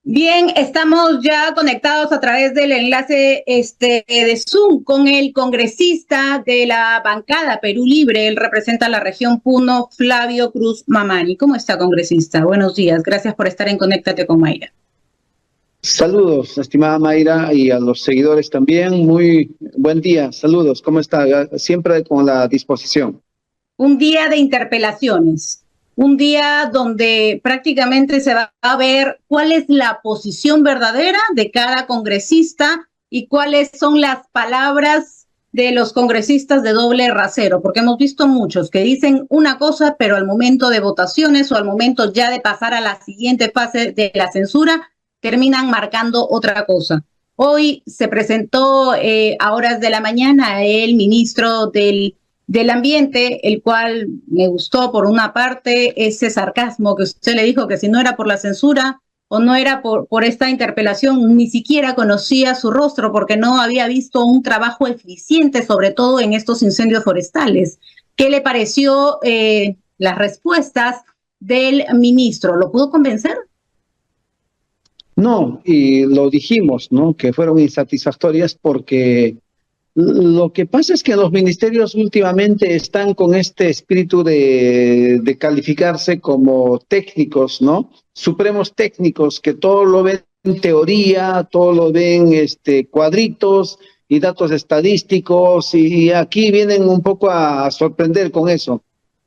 Bien, estamos ya conectados a través del enlace de Zoom con el congresista de la bancada Perú Libre. Él representa la región Puno, Flavio Cruz Mamani. ¿Cómo está, congresista? Buenos días. Gracias por estar en Conéctate con Mayra. Saludos, estimada Mayra, y a los seguidores también. Muy buen día. Saludos. ¿Cómo está? Siempre con la disposición. Un día de interpelaciones. Un día donde prácticamente se va a ver cuál es la posición verdadera de cada congresista y cuáles son las palabras de los congresistas de doble rasero, porque hemos visto muchos que dicen una cosa, pero al momento de votaciones o al momento ya de pasar a la siguiente fase de la censura, terminan marcando otra cosa. Hoy se presentó a horas de la mañana el ministro del Ambiente, el cual me gustó por una parte ese sarcasmo que usted le dijo que si no era por la censura o no era por esta interpelación, ni siquiera conocía su rostro porque no había visto un trabajo eficiente, sobre todo en estos incendios forestales. ¿Qué le pareció las respuestas del ministro? ¿Lo pudo convencer? No, y lo dijimos, ¿no? Que fueron insatisfactorias porque lo que pasa es que los ministerios últimamente están con este espíritu de calificarse como técnicos, ¿no? Supremos técnicos, que todo lo ven en teoría, todo lo ven cuadritos y datos estadísticos, y aquí vienen un poco a sorprender con eso.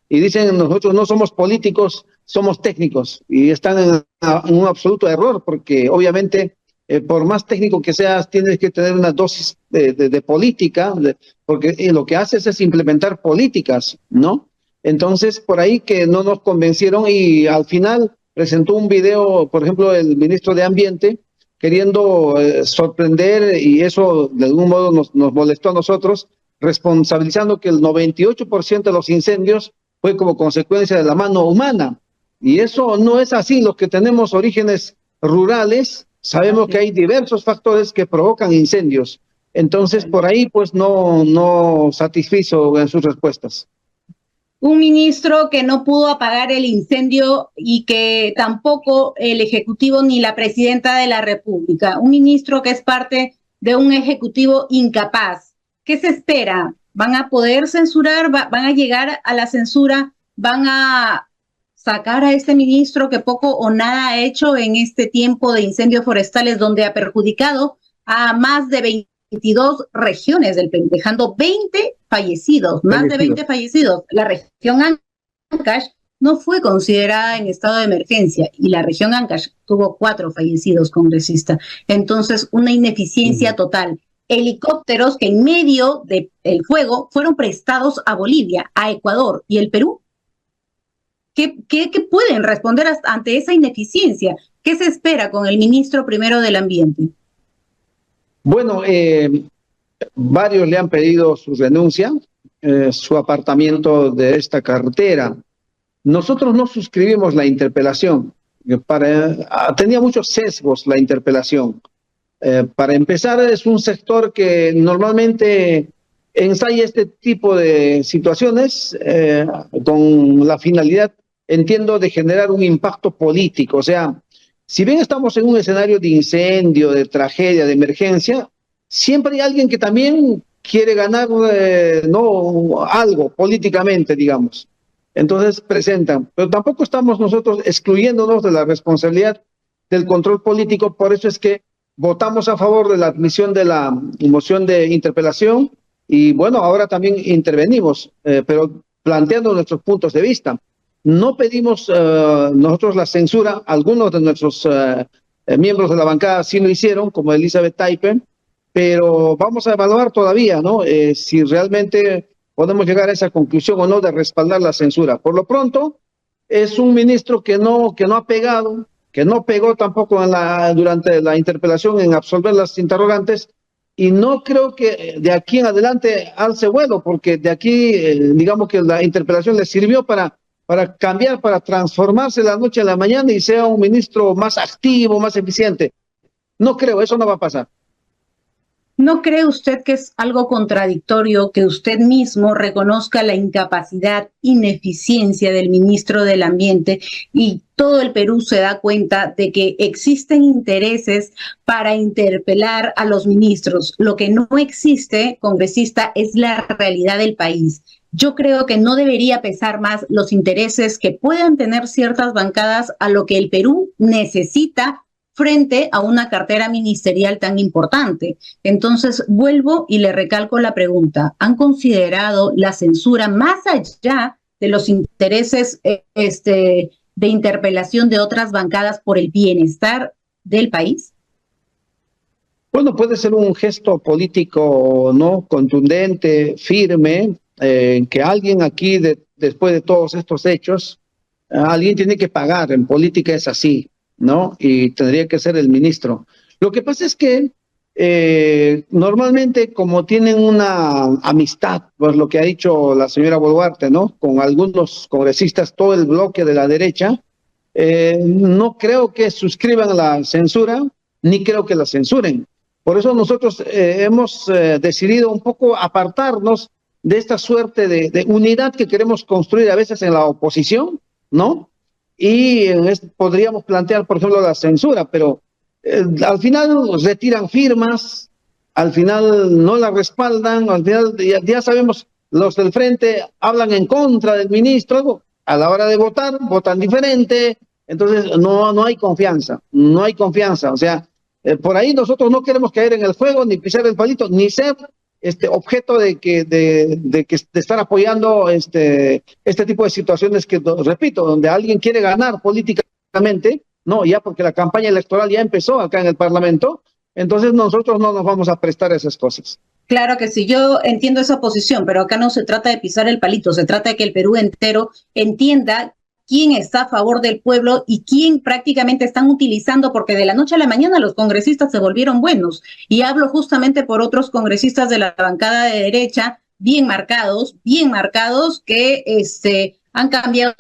Y dicen, nosotros no somos políticos, somos técnicos, y están en un absoluto error, porque obviamente por más técnico que seas, tienes que tener una dosis de política, porque lo que haces es implementar políticas, ¿no? Entonces, por ahí que no nos convencieron, y al final presentó un video, por ejemplo, el ministro de Ambiente, queriendo sorprender, y eso de algún modo nos molestó a nosotros, responsabilizando que el 98% de los incendios fue como consecuencia de la mano humana. Y eso no es así. Los que tenemos orígenes rurales, sabemos que hay diversos factores que provocan incendios. Entonces, por ahí, pues, no satisfizo en sus respuestas. Un ministro que no pudo apagar el incendio y que tampoco el Ejecutivo ni la Presidenta de la República. Un ministro que es parte de un Ejecutivo incapaz. ¿Qué se espera? ¿Van a poder censurar? ¿Van a llegar a la censura? ¿Van a sacar a este ministro que poco o nada ha hecho en este tiempo de incendios forestales donde ha perjudicado a más de 22 regiones del Perú, dejando 20 fallecidos, más de 20 fallecidos? La región Ancash no fue considerada en estado de emergencia y la región Ancash tuvo 4 fallecidos, congresistas. Entonces, una ineficiencia total. Helicópteros que en medio del fuego fueron prestados a Bolivia, a Ecuador y el Perú. ¿Qué pueden responder ante esa ineficiencia? ¿Qué se espera con el ministro primero del Ambiente? Bueno, varios le han pedido su renuncia, su apartamiento de esta cartera. Nosotros no suscribimos la interpelación. Tenía muchos sesgos la interpelación. Para empezar, es un sector que normalmente ensaya este tipo de situaciones con la finalidad, entiendo, de generar un impacto político. O sea, si bien estamos en un escenario de incendio, de tragedia, de emergencia, siempre hay alguien que también quiere ganar no algo políticamente, digamos. Entonces presentan, pero tampoco estamos nosotros excluyéndonos de la responsabilidad del control político. Por eso es que votamos a favor de la admisión de la moción de interpelación, y bueno, ahora también intervenimos, pero planteando nuestros puntos de vista. No pedimos nosotros la censura. Algunos de nuestros miembros de la bancada sí lo hicieron, como Elizabeth Taipen, pero vamos a evaluar todavía, ¿no? Si realmente podemos llegar a esa conclusión o no de respaldar la censura. Por lo pronto, es un ministro que no ha pegado, que no pegó tampoco durante la interpelación en absolver las interrogantes, y no creo que de aquí en adelante alce vuelo, porque de aquí, digamos que la interpelación le sirvió para cambiar, para transformarse de la noche a la mañana y sea un ministro más activo, más eficiente. No creo, eso no va a pasar. ¿No cree usted que es algo contradictorio que usted mismo reconozca la incapacidad, ineficiencia del ministro del Ambiente y todo el Perú se da cuenta de que existen intereses para interpelar a los ministros? Lo que no existe, congresista, es la realidad del país. Yo creo que no debería pesar más los intereses que puedan tener ciertas bancadas a lo que el Perú necesita frente a una cartera ministerial tan importante. Entonces, vuelvo y le recalco la pregunta. ¿Han considerado la censura más allá de los intereses de interpelación de otras bancadas por el bienestar del país? Bueno, puede ser un gesto político, ¿no? Contundente, firme, que alguien aquí, después de todos estos hechos, alguien tiene que pagar. En política es así, ¿no? Y tendría que ser el ministro. Lo que pasa es que normalmente, como tienen una amistad, pues lo que ha dicho la señora Boluarte, ¿no? Con algunos congresistas, todo el bloque de la derecha, no creo que suscriban la censura, ni creo que la censuren. Por eso nosotros hemos decidido un poco apartarnos de esta suerte de unidad que queremos construir a veces en la oposición, ¿no? Y podríamos plantear, por ejemplo, la censura, pero al final retiran firmas, al final no la respaldan, al final ya sabemos, los del frente hablan en contra del ministro, a la hora de votar, votan diferente, entonces no hay confianza, no hay confianza, o sea, por ahí nosotros no queremos caer en el juego, ni pisar el palito, ni ser objeto de estar apoyando este tipo de situaciones que, repito, donde alguien quiere ganar políticamente, no, ya porque la campaña electoral ya empezó acá en el Parlamento, entonces nosotros no nos vamos a prestar a esas cosas. Claro que sí, yo entiendo esa posición, pero acá no se trata de pisar el palito, se trata de que el Perú entero entienda quién está a favor del pueblo y quién prácticamente están utilizando, porque de la noche a la mañana los congresistas se volvieron buenos. Y hablo justamente por otros congresistas de la bancada de derecha, bien marcados, que han cambiado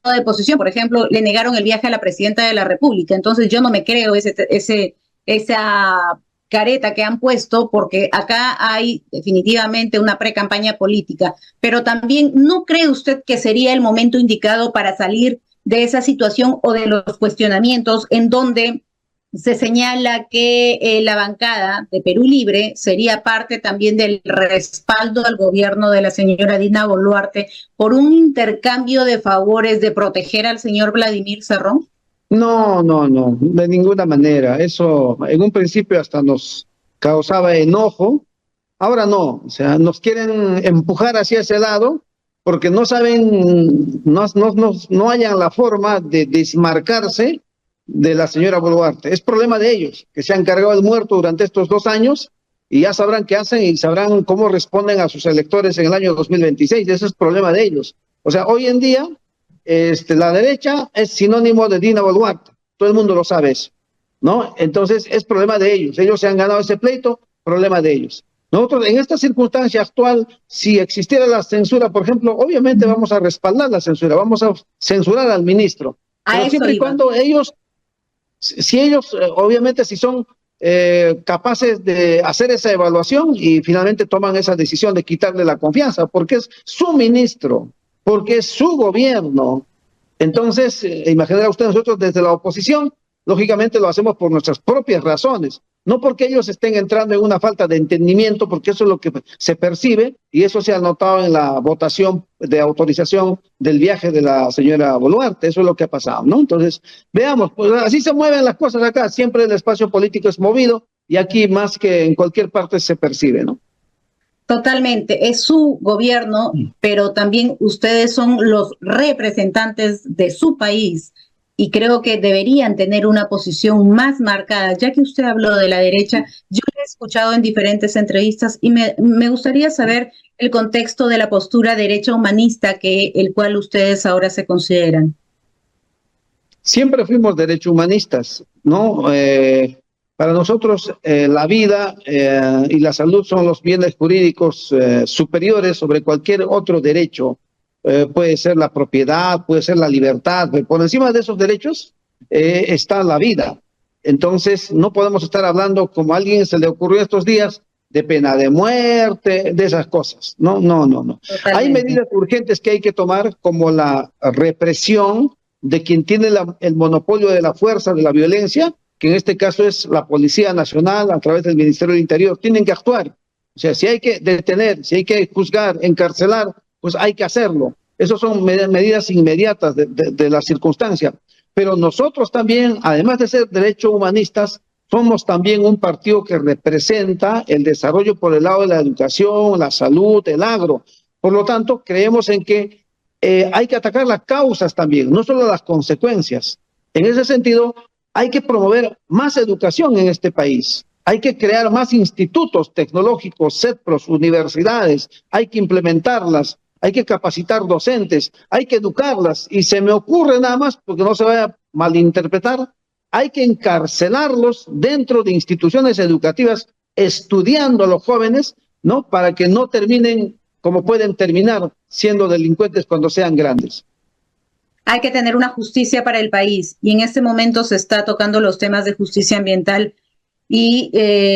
de posición. Por ejemplo, le negaron el viaje a la presidenta de la República. Entonces yo no me creo esa careta que han puesto, porque acá hay definitivamente una pre-campaña política, pero también ¿no cree usted que sería el momento indicado para salir de esa situación o de los cuestionamientos en donde se señala que la bancada de Perú Libre sería parte también del respaldo al gobierno de la señora Dina Boluarte por un intercambio de favores de proteger al señor Vladimir Cerrón? No, de ninguna manera. Eso en un principio hasta nos causaba enojo, ahora no, o sea, nos quieren empujar hacia ese lado porque no saben, no hayan la forma de desmarcarse de la señora Boluarte. Es problema de ellos, que se han cargado el muerto durante estos 2 años y ya sabrán qué hacen y sabrán cómo responden a sus electores en el año 2026. Ese es problema de ellos. O sea, hoy en día la derecha es sinónimo de Dina Boluarte, todo el mundo lo sabe eso, ¿no? Entonces es problema de ellos se han ganado ese pleito, problema de ellos. Nosotros en esta circunstancia actual, si existiera la censura, por ejemplo, obviamente vamos a respaldar la censura, vamos a censurar al ministro, pero siempre y cuando ellos, si ellos, obviamente si son capaces de hacer esa evaluación y finalmente toman esa decisión de quitarle la confianza, porque es su ministro, porque es su gobierno. Entonces, imaginará usted, nosotros desde la oposición, lógicamente lo hacemos por nuestras propias razones, no porque ellos estén entrando en una falta de entendimiento, porque eso es lo que se percibe, y eso se ha notado en la votación de autorización del viaje de la señora Boluarte, eso es lo que ha pasado, ¿no? Entonces, veamos, pues así se mueven las cosas acá, siempre el espacio político es movido, y aquí más que en cualquier parte se percibe, ¿no? Totalmente, es su gobierno, pero también ustedes son los representantes de su país y creo que deberían tener una posición más marcada. Ya que usted habló de la derecha, yo lo he escuchado en diferentes entrevistas y me gustaría saber el contexto de la postura derecha humanista el cual ustedes ahora se consideran. Siempre fuimos derecho humanistas, ¿no? Para nosotros la vida y la salud son los bienes jurídicos superiores sobre cualquier otro derecho. Puede ser la propiedad, puede ser la libertad, pero por encima de esos derechos está la vida. Entonces no podemos estar hablando como a alguien se le ocurrió estos días de pena de muerte, de esas cosas. No, no, no, no. Totalmente. Hay medidas urgentes que hay que tomar, como la represión de quien tiene el monopolio de la fuerza, de la violencia, que en este caso es la Policía Nacional a través del Ministerio del Interior. Tienen que actuar. O sea, si hay que detener, si hay que juzgar, encarcelar, pues hay que hacerlo. Esas son medidas inmediatas de la circunstancia. Pero nosotros también, además de ser derechos humanistas, somos también un partido que representa el desarrollo por el lado de la educación, la salud, el agro. Por lo tanto, creemos en que hay que atacar las causas también, no solo las consecuencias. En ese sentido, hay que promover más educación en este país. Hay que crear más institutos tecnológicos, CETPROS, universidades, hay que implementarlas, hay que capacitar docentes, hay que educarlas. Y se me ocurre nada más, porque no se vaya a malinterpretar, hay que encarcelarlos dentro de instituciones educativas, estudiando a los jóvenes, ¿no? Para que no terminen como pueden terminar siendo delincuentes cuando sean grandes. Hay que tener una justicia para el país y en este momento se está tocando los temas de justicia ambiental y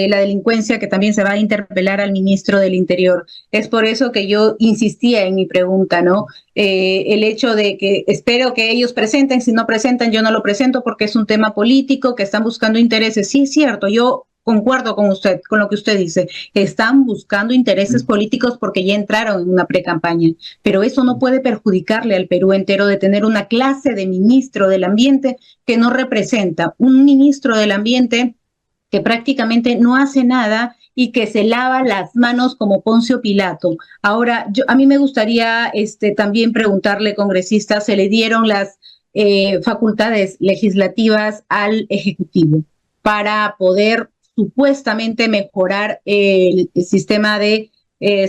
la delincuencia, que también se va a interpelar al ministro del Interior. Es por eso que yo insistía en mi pregunta, ¿no? El hecho de que espero que ellos presenten, si no presentan, yo no lo presento porque es un tema político, que están buscando intereses. Sí, es cierto, yo concuerdo con usted, con lo que usted dice. Están buscando intereses políticos porque ya entraron en una precampaña, pero eso no puede perjudicarle al Perú entero de tener una clase de ministro del ambiente que no representa, un ministro del ambiente que prácticamente no hace nada y que se lava las manos como Poncio Pilato. Ahora, a mí me gustaría también preguntarle, congresista, se le dieron las facultades legislativas al Ejecutivo para poder supuestamente mejorar el sistema de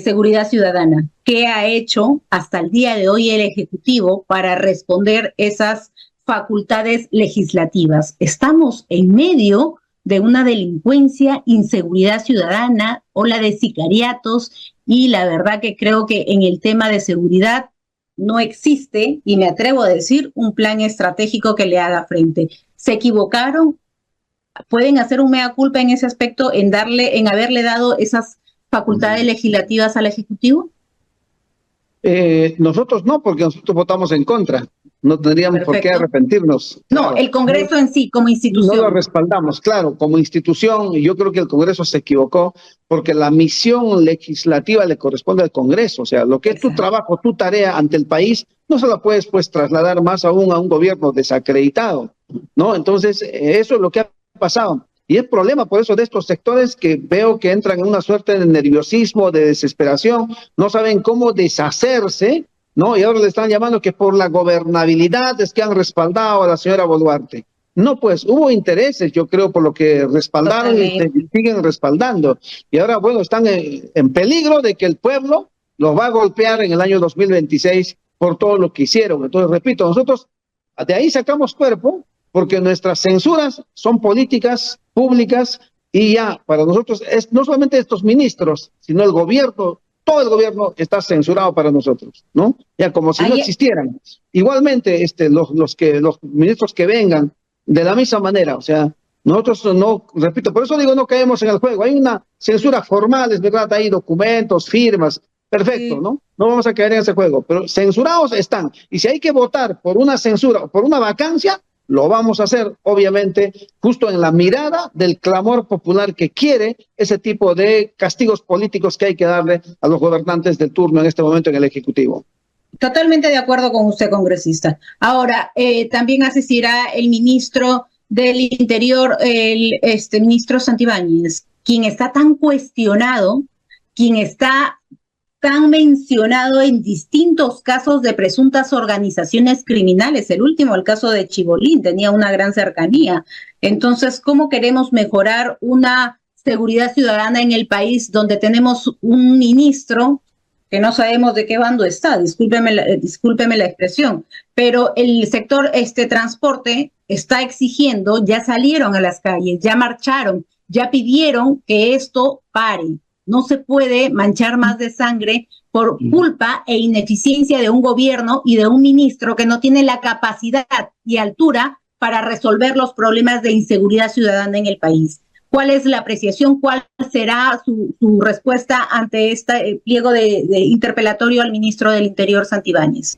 seguridad ciudadana. ¿Qué ha hecho hasta el día de hoy el Ejecutivo para responder esas facultades legislativas? Estamos en medio de una delincuencia, inseguridad ciudadana, ola de sicariatos, y la verdad que creo que en el tema de seguridad no existe, y me atrevo a decir, un plan estratégico que le haga frente. ¿Se equivocaron? ¿Pueden hacer un mea culpa en ese aspecto, en haberle dado esas facultades legislativas al Ejecutivo? Nosotros no, porque nosotros votamos en contra. No tendríamos por qué arrepentirnos. No, el Congreso en sí, como institución. No lo respaldamos, claro, como institución. Yo creo que el Congreso se equivocó porque la misión legislativa le corresponde al Congreso. O sea, lo que es tu trabajo, tu tarea ante el país, no se la puedes pues trasladar más aún a un gobierno desacreditado, ¿no? Entonces, eso es lo que ha pasado. Y el problema por eso de estos sectores que veo que entran en una suerte de nerviosismo, de desesperación, no saben cómo deshacerse, ¿no? Y ahora le están llamando que por la gobernabilidad es que han respaldado a la señora Boluarte. No, pues hubo intereses, yo creo, por lo que respaldaron y siguen respaldando. Y ahora, bueno, están en peligro de que el pueblo los va a golpear en el año 2026 por todo lo que hicieron. Entonces, repito, nosotros de ahí sacamos cuerpo, porque nuestras censuras son políticas públicas y ya para nosotros es no solamente estos ministros, sino el gobierno, todo el gobierno está censurado para nosotros, ¿no? Ya como si no existieran. Igualmente, los ministros que vengan de la misma manera, o sea, nosotros no, repito, por eso digo no caemos en el juego. Hay una censura formal, es verdad, hay documentos, firmas, perfecto, sí, ¿no? No vamos a caer en ese juego, pero censurados están. Y si hay que votar por una censura o por una vacancia, lo vamos a hacer, obviamente, justo en la mirada del clamor popular que quiere ese tipo de castigos políticos que hay que darle a los gobernantes del turno en este momento en el Ejecutivo. Totalmente de acuerdo con usted, congresista. Ahora, también asistirá el ministro del Interior, el ministro Santibáñez, quien está tan cuestionado, quien está tan mencionado en distintos casos de presuntas organizaciones criminales. El último, el caso de Chibolín, tenía una gran cercanía. Entonces, ¿cómo queremos mejorar una seguridad ciudadana en el país donde tenemos un ministro que no sabemos de qué bando está? Discúlpeme la expresión, pero el sector transporte está exigiendo, ya salieron a las calles, ya marcharon, ya pidieron que esto pare. No se puede manchar más de sangre por culpa e ineficiencia de un gobierno y de un ministro que no tiene la capacidad y altura para resolver los problemas de inseguridad ciudadana en el país. ¿Cuál es la apreciación? ¿Cuál será su respuesta ante este pliego de interpelatorio al ministro del Interior, Santibáñez?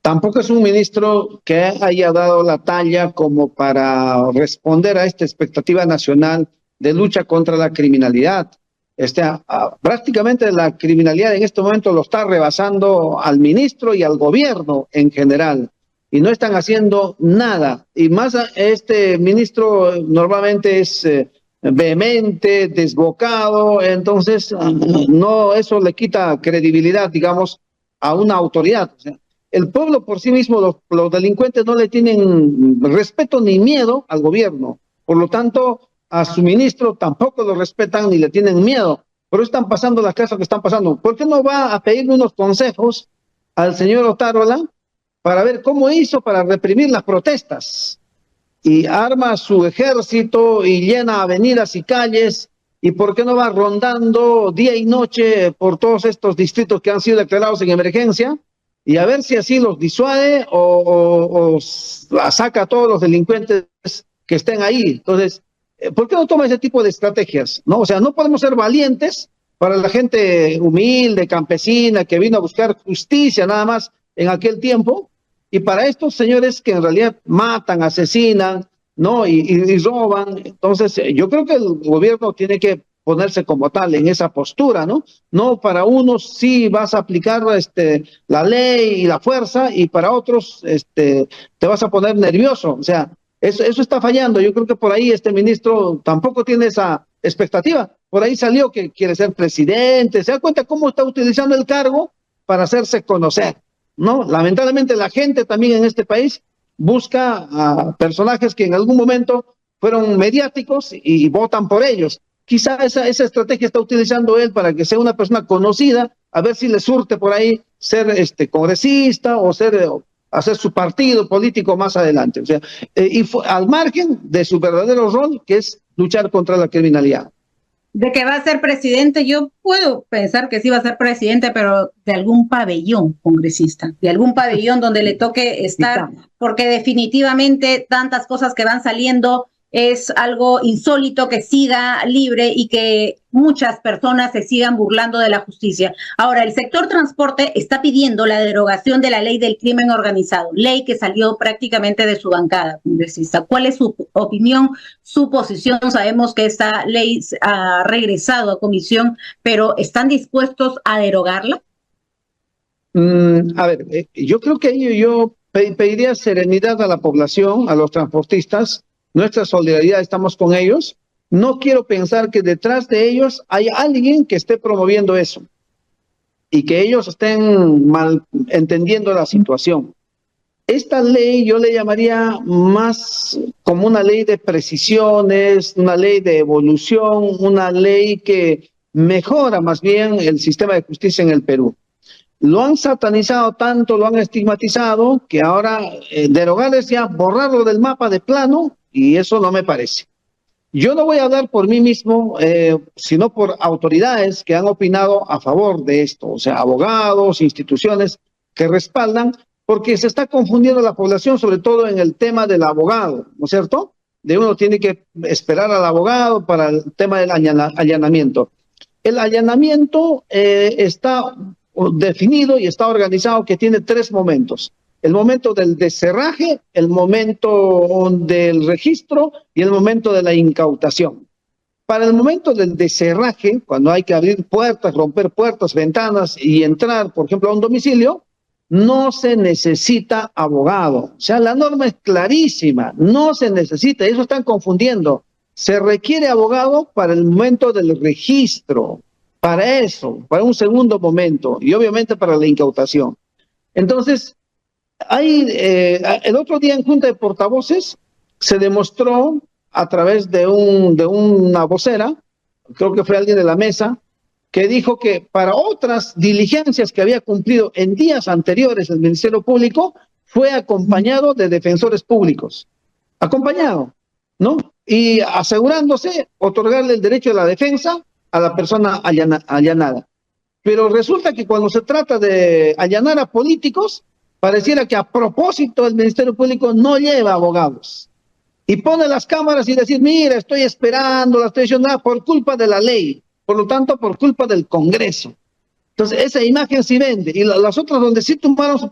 Tampoco es un ministro que haya dado la talla como para responder a esta expectativa nacional de lucha contra la criminalidad. Prácticamente la criminalidad en este momento lo está rebasando al ministro y al gobierno en general, y no están haciendo nada. Y más, este ministro normalmente es vehemente, desbocado, entonces no, eso le quita credibilidad, digamos, a una autoridad. O sea, el pueblo por sí mismo, los delincuentes no le tienen respeto ni miedo al gobierno. Por lo tanto, a su ministro tampoco lo respetan ni le tienen miedo. Pero están pasando las cosas que están pasando. ¿Por qué no va a pedirle unos consejos al señor Otárola para ver cómo hizo para reprimir las protestas? Y arma su ejército y llena avenidas y calles. ¿Y por qué no va rondando día y noche por todos estos distritos que han sido declarados en emergencia? Y a ver si así los disuade o saca a todos los delincuentes que estén ahí. Entonces, ¿por qué no toma ese tipo de estrategias? ¿No? O sea, no podemos ser valientes para la gente humilde, campesina, que vino a buscar justicia nada más en aquel tiempo, y para estos señores que en realidad matan, asesinan, ¿no? Y roban. Entonces, yo creo que el gobierno tiene que ponerse como tal en esa postura, ¿no? No, para unos sí vas a aplicar la ley y la fuerza, y para otros te vas a poner nervioso. O sea, eso está fallando. Yo creo que por ahí este ministro tampoco tiene esa expectativa. Por ahí salió que quiere ser presidente. ¿Se da cuenta cómo está utilizando el cargo para hacerse conocer? ¿No? Lamentablemente la gente también en este país busca a personajes que en algún momento fueron mediáticos y votan por ellos. Quizá esa estrategia está utilizando él para que sea una persona conocida, a ver si le surte por ahí ser congresista o hacer su partido político más adelante. O sea, al margen de su verdadero rol, que es luchar contra la criminalidad. De que va a ser presidente, yo puedo pensar que sí va a ser presidente, pero de algún pabellón congresista, de algún pabellón donde le toque estar, porque definitivamente tantas cosas que van saliendo es algo insólito que siga libre y que muchas personas se sigan burlando de la justicia. Ahora, el sector transporte está pidiendo la derogación de la ley del crimen organizado, ley que salió prácticamente de su bancada congresista. ¿Cuál es su opinión, su posición? Sabemos que esta ley ha regresado a comisión, pero ¿están dispuestos a derogarla? A ver, yo creo que yo pediría serenidad a la población, a los transportistas. Nuestra solidaridad, estamos con ellos. No quiero pensar que detrás de ellos hay alguien que esté promoviendo eso y que ellos estén mal entendiendo la situación. Esta ley yo le llamaría más como una ley de precisiones, una ley de evolución, una ley que mejora más bien el sistema de justicia en el Perú. Lo han satanizado tanto, lo han estigmatizado, que ahora derogar es ya borrarlo del mapa de plano, y eso no me parece. Yo no voy a hablar por mí mismo, sino por autoridades que han opinado a favor de esto, o sea, abogados, instituciones que respaldan, porque se está confundiendo la población, sobre todo en el tema del abogado, ¿no es cierto? De uno tiene que esperar al abogado para el tema del allanamiento. El allanamiento está definido y está organizado, que tiene 3 momentos. El momento del descerraje, el momento del registro y el momento de la incautación. Para el momento del descerraje, cuando hay que abrir puertas, romper puertas, ventanas y entrar, por ejemplo, a un domicilio, no se necesita abogado. O sea, la norma es clarísima, no se necesita, eso están confundiendo. Se requiere abogado para el momento del registro, para eso, para un segundo momento, y obviamente para la incautación. Entonces, el otro día en Junta de Portavoces se demostró a través de una vocera, creo que fue alguien de la mesa, que dijo que para otras diligencias que había cumplido en días anteriores el Ministerio Público, fue acompañado de defensores públicos, acompañado, ¿no? Y asegurándose otorgarle el derecho de la defensa a la persona allanada. Pero resulta que cuando se trata de allanar a políticos, pareciera que a propósito el Ministerio Público no lleva abogados. y pone las cámaras y decir, mira, estoy esperando, la estoy diciendo, por culpa de la ley, por lo tanto, por culpa del Congreso. Entonces, esa imagen sí vende. Y las otras donde sí tomaron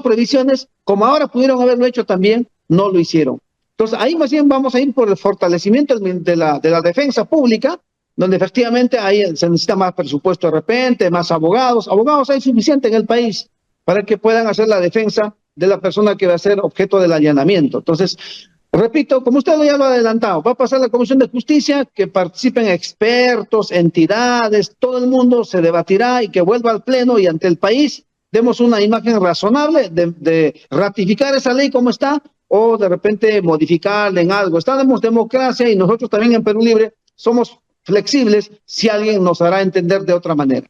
previsiones, como ahora pudieron haberlo hecho también, no lo hicieron. Entonces, ahí más bien vamos a ir por el fortalecimiento de la defensa pública, donde efectivamente ahí se necesita más presupuesto de repente, más abogados. Abogados hay suficiente en el país para que puedan hacer la defensa de la persona que va a ser objeto del allanamiento. Entonces, repito, como usted ya lo ha adelantado, va a pasar la Comisión de Justicia, que participen expertos, entidades, todo el mundo se debatirá y que vuelva al Pleno y ante el país demos una imagen razonable de ratificar esa ley como está o de repente modificarla en algo. Estamos en democracia y nosotros también en Perú Libre somos flexibles si alguien nos hará entender de otra manera.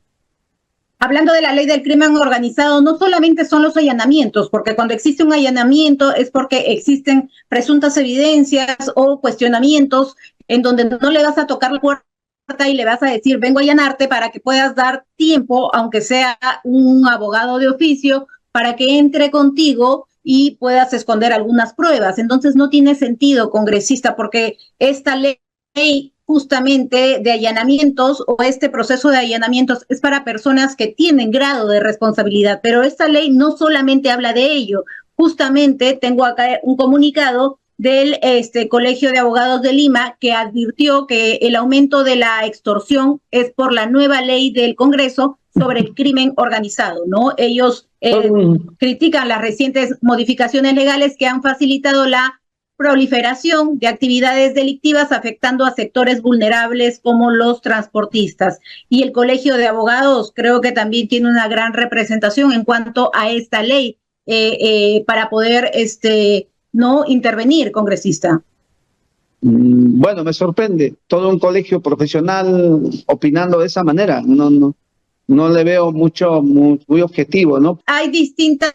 Hablando de la ley del crimen organizado, no solamente son los allanamientos, porque cuando existe un allanamiento es porque existen presuntas evidencias o cuestionamientos en donde no le vas a tocar la puerta y le vas a decir, vengo a allanarte para que puedas dar tiempo, aunque sea un abogado de oficio, para que entre contigo y puedas esconder algunas pruebas. Entonces no tiene sentido, congresista, porque esta ley justamente de allanamientos o este proceso de allanamientos es para personas que tienen grado de responsabilidad, pero esta ley no solamente habla de ello. Justamente tengo acá un comunicado del Colegio de Abogados de Lima que advirtió que el aumento de la extorsión es por la nueva ley del Congreso sobre el crimen organizado, ¿no? Ellos critican las recientes modificaciones legales que han facilitado la proliferación de actividades delictivas afectando a sectores vulnerables como los transportistas. Y el Colegio de Abogados creo que también tiene una gran representación en cuanto a esta ley para poder no intervenir, congresista. Bueno, me sorprende todo un colegio profesional opinando de esa manera. No le veo muy objetivo, ¿no? Hay distintas,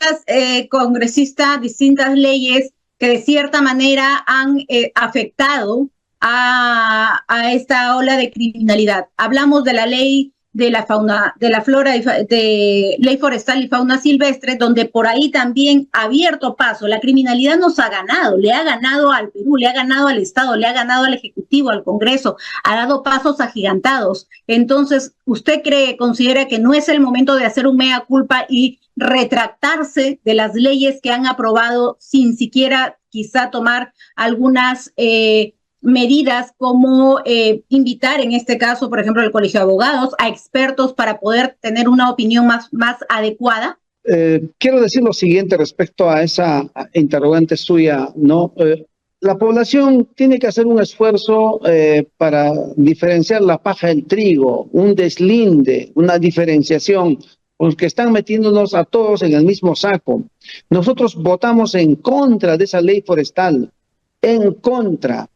congresistas, distintas leyes que de cierta manera han afectado a esta ola de criminalidad. Hablamos de la ley de la fauna, de la flora, de ley forestal y fauna silvestre, donde por ahí también ha abierto paso. La criminalidad nos ha ganado, le ha ganado al Perú, le ha ganado al Estado, le ha ganado al Ejecutivo, al Congreso, ha dado pasos agigantados. Entonces, ¿usted considera que no es el momento de hacer un mea culpa y retractarse de las leyes que han aprobado sin siquiera quizá tomar algunas medidas como invitar en este caso, por ejemplo, al Colegio de Abogados, a expertos para poder tener una opinión más adecuada? Quiero decir lo siguiente respecto a esa interrogante suya, ¿no? La población tiene que hacer un esfuerzo para diferenciar la paja del trigo, un deslinde, una diferenciación, porque están metiéndonos a todos en el mismo saco. Nosotros votamos en contra de esa ley forestal, en contra.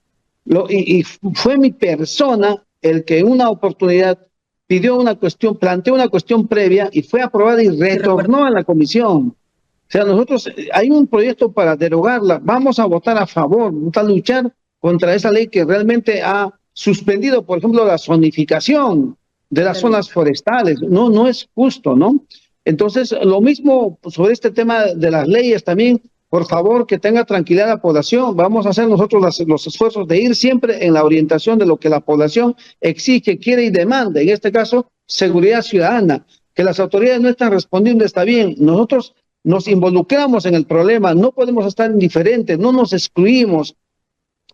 Y fue mi persona el que en una oportunidad planteó una cuestión previa y fue aprobada y retornó a la comisión. O sea, nosotros, hay un proyecto para derogarla, vamos a votar a favor, vamos a luchar contra esa ley que realmente ha suspendido, por ejemplo, la zonificación de las zonas forestales. No es justo, ¿no? Entonces, lo mismo sobre este tema de las leyes también. Por favor, que tenga tranquilidad la población. Vamos a hacer nosotros los esfuerzos de ir siempre en la orientación de lo que la población exige, quiere y demanda. En este caso, seguridad ciudadana. Que las autoridades no están respondiendo está bien. Nosotros nos involucramos en el problema. No podemos estar indiferentes, no nos excluimos.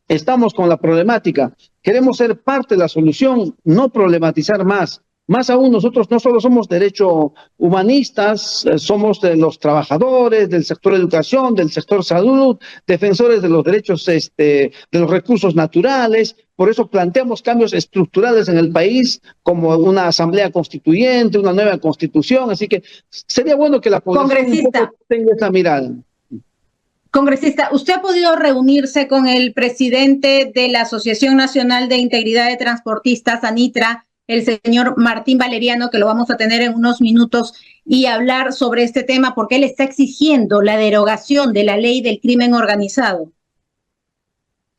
Estamos con la problemática. Queremos ser parte de la solución, no problematizar más. Más aún, nosotros no solo somos derecho humanistas, somos de los trabajadores, del sector educación, del sector salud, defensores de los derechos, de los recursos naturales. Por eso planteamos cambios estructurales en el país, como una asamblea constituyente, una nueva constitución. Así que sería bueno que la población un poco tenga esa mirada. Congresista, ¿usted ha podido reunirse con el presidente de la Asociación Nacional de Integridad de Transportistas, ANITRA, el señor Martín Valeriano, que lo vamos a tener en unos minutos, y hablar sobre este tema porque él está exigiendo la derogación de la ley del crimen organizado?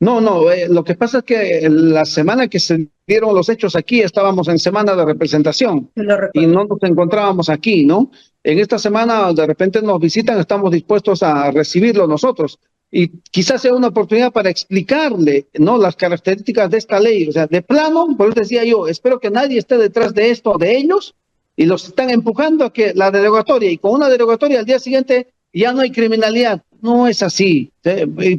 No, lo que pasa es que la semana que se dieron los hechos aquí estábamos en semana de representación y no nos encontrábamos aquí, ¿no? En esta semana de repente nos visitan, estamos dispuestos a recibirlo nosotros, y quizás sea una oportunidad para explicarle, ¿no?, las características de esta ley. O sea, de plano, por eso decía yo, espero que nadie esté detrás de esto, de ellos, y los están empujando a que la derogatoria, y con una derogatoria al día siguiente ya no hay criminalidad. No es así,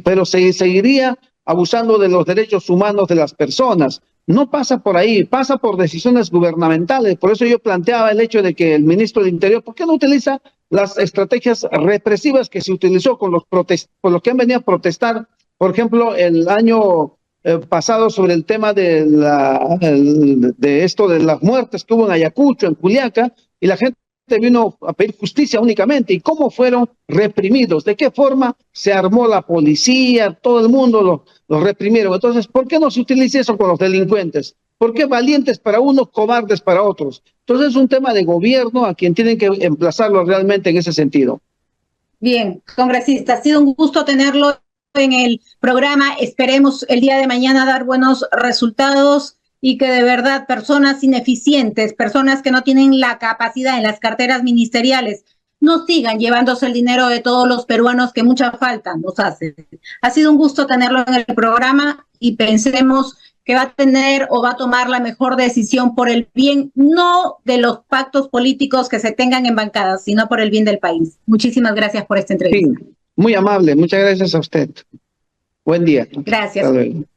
pero se seguiría abusando de los derechos humanos de las personas. No pasa por ahí, pasa por decisiones gubernamentales. Por eso yo planteaba el hecho de que el ministro del Interior, ¿por qué no utiliza las estrategias represivas que se utilizó con los que han venido a protestar, por ejemplo, el año pasado sobre el tema de esto de las muertes que hubo en Ayacucho, en Juliaca, y la gente vino a pedir justicia únicamente? ¿Y cómo fueron reprimidos? ¿De qué forma se armó la policía? Todo el mundo los reprimieron. Entonces, ¿por qué no se utiliza eso con los delincuentes? ¿Por qué valientes para unos, cobardes para otros? Entonces es un tema de gobierno a quien tienen que emplazarlo realmente en ese sentido. Bien, congresista, ha sido un gusto tenerlo en el programa. Esperemos el día de mañana dar buenos resultados y que de verdad personas ineficientes, personas que no tienen la capacidad en las carteras ministeriales, no sigan llevándose el dinero de todos los peruanos, que mucha falta nos hace. Ha sido un gusto tenerlo en el programa y pensemos que va a tener o va a tomar la mejor decisión por el bien, no de los pactos políticos que se tengan en bancadas, sino por el bien del país. Muchísimas gracias por esta entrevista. Sí, muy amable, muchas gracias a usted. Buen día. Gracias.